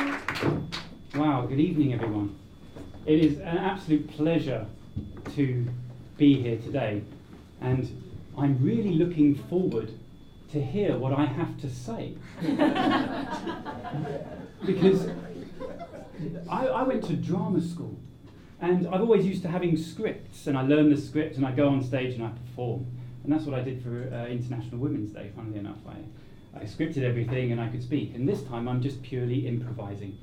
Wow, good evening everyone. It is an absolute pleasure to be here today, and I'm really looking forward to hear what I have to say. Because I went to drama school, and I've always used to having scripts, and I learn the script and I go on stage and I perform. And that's what I did for International Women's Day, funnily enough. I scripted everything and I could speak, and this time I'm just purely improvising.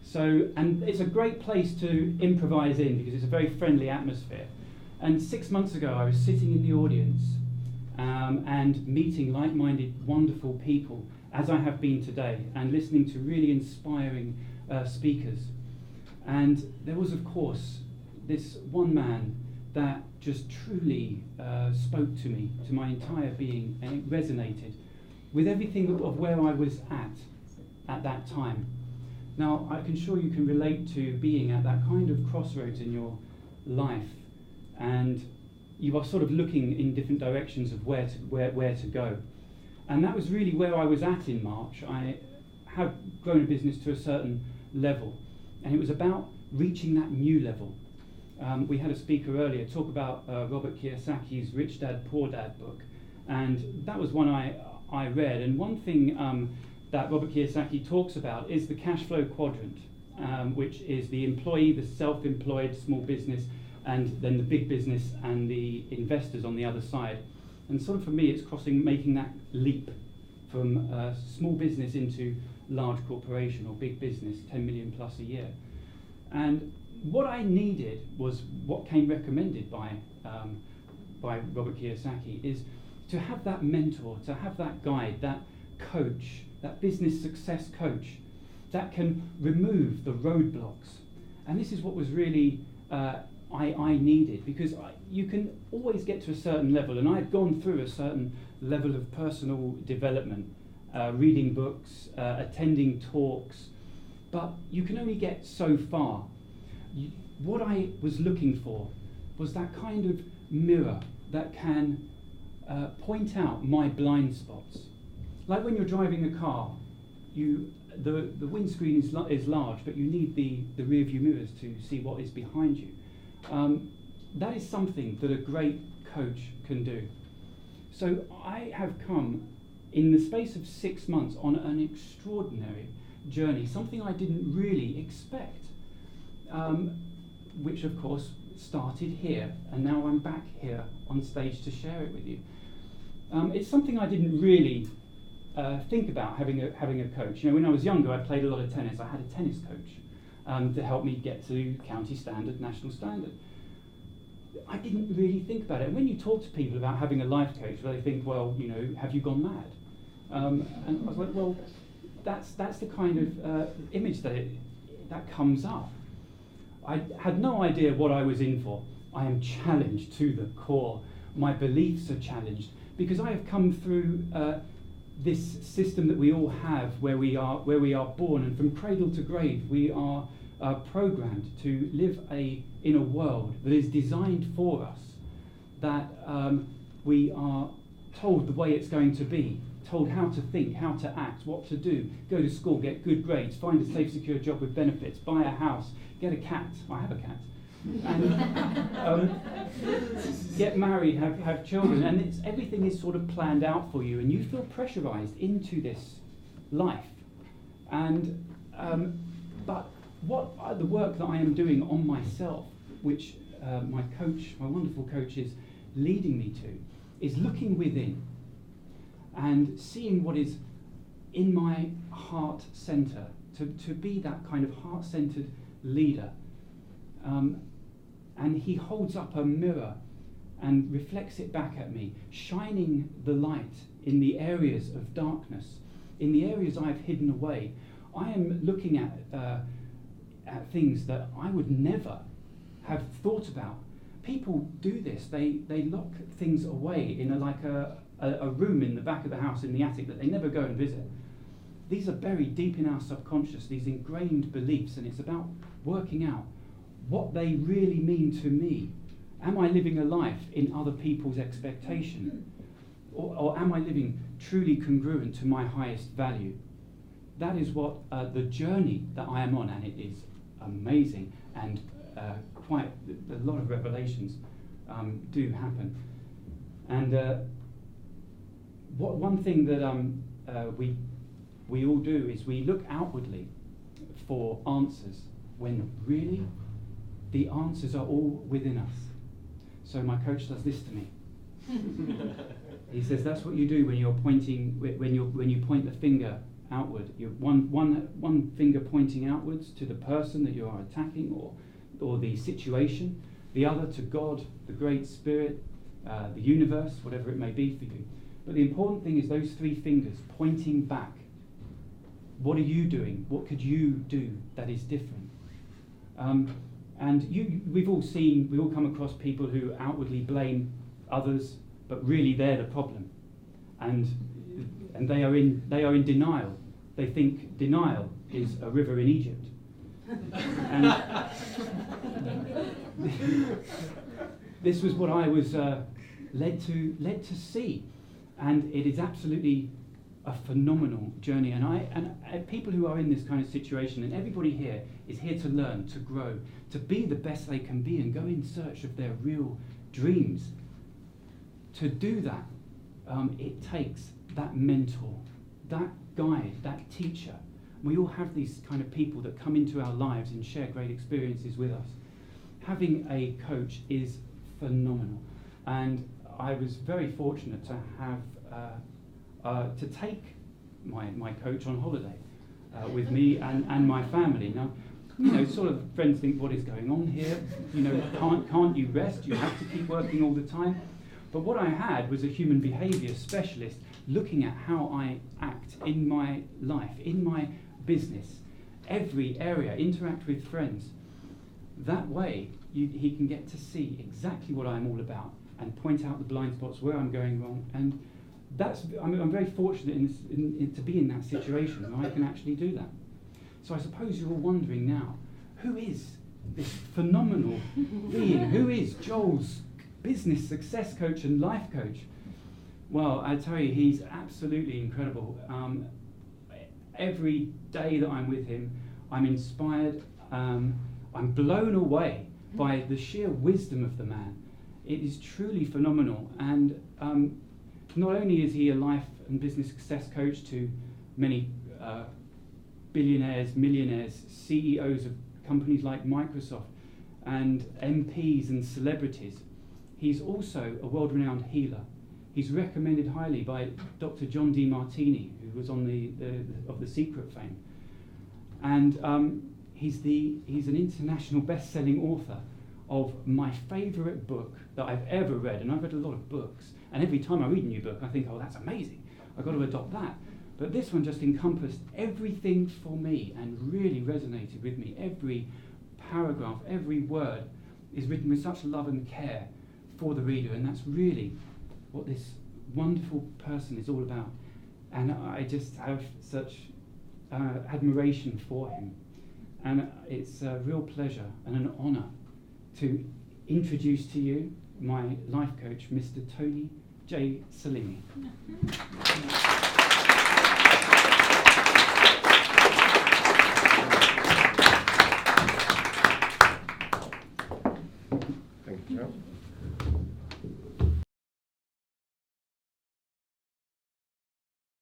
So, and it's a great place to improvise in because it's a very friendly atmosphere. And 6 months ago I was sitting in the audience and meeting like-minded, wonderful people, as I have been today, and listening to really inspiring speakers. And there was, of course, this one man that just truly spoke to me, to my entire being, and it resonated with everything of where I was at that time. Now, I can sure you can relate to being at that kind of crossroads in your life, and you are sort of looking in different directions of where to go. And that was really where I was at in March. I have grown a business to a certain level, and it was about reaching that new level. We had a speaker earlier talk about Robert Kiyosaki's Rich Dad, Poor Dad book, and that was one I read. And one thing that Robert Kiyosaki talks about is the cash flow quadrant, which is the employee, the self-employed small business, and then the big business and the investors on the other side. And sort of for me, it's making that leap from small business into large corporation or big business, 10 million plus a year. And what I needed was what came recommended by Robert Kiyosaki, is to have that mentor, to have that guide, that coach, that business success coach that can remove the roadblocks. And this is what was really I needed, because you can always get to a certain level, and I had gone through a certain level of personal development, reading books, attending talks, but you can only get so far. What I was looking for was that kind of mirror that can point out my blind spots. Like when you're driving a car, the windscreen is large, but you need the rear view mirrors to see what is behind you. That is something that a great coach can do. So I have come in the space of 6 months on an extraordinary journey, something I didn't really expect, which of course started here, and now I'm back here on stage to share it with you. It's something I didn't really think about having a coach. You know, when I was younger, I played a lot of tennis. I had a tennis coach to help me get to county standard, national standard. I didn't really think about it. And when you talk to people about having a life coach, they think, well, you know, have you gone mad? And I was like, well, that's the kind of image that comes up. I had no idea what I was in for. I am challenged to the core. My beliefs are challenged because I have come through this system that we all have, where we are born, and from cradle to grave we are programmed to live in a world that is designed for us, that we are told the way it's going to be, told how to think, how to act, what to do, go to school, get good grades, find a safe, secure job with benefits, buy a house, get a cat, I have a cat, and get married, have children, and everything is sort of planned out for you, and you feel pressurized into this life. And but the work that I am doing on myself, which my wonderful coach is leading me to, is looking within and seeing what is in my heart center, to be that kind of heart-centered leader. And he holds up a mirror and reflects it back at me, shining the light in the areas of darkness, in the areas I've hidden away. I am looking at things that I would never have thought about. People do this. They lock things away in a room in the back of the house, in the attic, that they never go and visit. These are buried deep in our subconscious, these ingrained beliefs, and it's about working out what they really mean to me. Am I living a life in other people's expectation? Or am I living truly congruent to my highest value? that is what the journey that I am on, and it is amazing, and quite a lot of revelations do happen. And one thing that we all do is we look outwardly for answers when really the answers are all within us. So my coach does this to me. He says that's what you do when you're pointing, when you point the finger outward. You're one finger pointing outwards to the person that you are attacking or the situation, the other to God, the Great Spirit, the universe, whatever it may be for you. But the important thing is those three fingers pointing back. What are you doing? What could you do that is different? And we've all come across people who outwardly blame others, but really they're the problem. And they are in denial. They think denial is a river in Egypt. And this was what I was led to see, and it is absolutely a phenomenal journey. And people who are in this kind of situation, and everybody here is here to learn, to grow, to be the best they can be, and go in search of their real dreams. To do that, it takes that mentor, that guide, that teacher. We all have these kind of people that come into our lives and share great experiences with us. Having a coach is phenomenal, and I was very fortunate to have to take my coach on holiday with me and my family. Now, sort of friends think, what is going on here? Can't you rest? You have to keep working all the time. But what I had was a human behaviour specialist looking at how I act in my life, in my business, every area, interact with friends. That way, he can get to see exactly what I'm all about and point out the blind spots where I'm going wrong. And I'm very fortunate to be in that situation where I can actually do that. So I suppose you're all wondering now, who is this phenomenal being? Who is Joel's business success coach and life coach? Well, I tell you, he's absolutely incredible. Every day that I'm with him, I'm inspired. I'm blown away by the sheer wisdom of the man. It is truly phenomenal. And not only is he a life and business success coach to many billionaires, millionaires, CEOs of companies like Microsoft, and MPs and celebrities, he's also a world-renowned healer. He's recommended highly by Dr. John Demartini, who was on the Secret fame. And he's an international best-selling author of my favourite book that I've ever read. And I've read a lot of books, and every time I read a new book, I think, oh, that's amazing. I've got to adopt that. But this one just encompassed everything for me and really resonated with me. Every paragraph, every word is written with such love and care for the reader, and that's really what this wonderful person is all about. And I just have such admiration for him. And it's a real pleasure and an honour to introduce to you my life coach, Mr. Tony J. Salimi.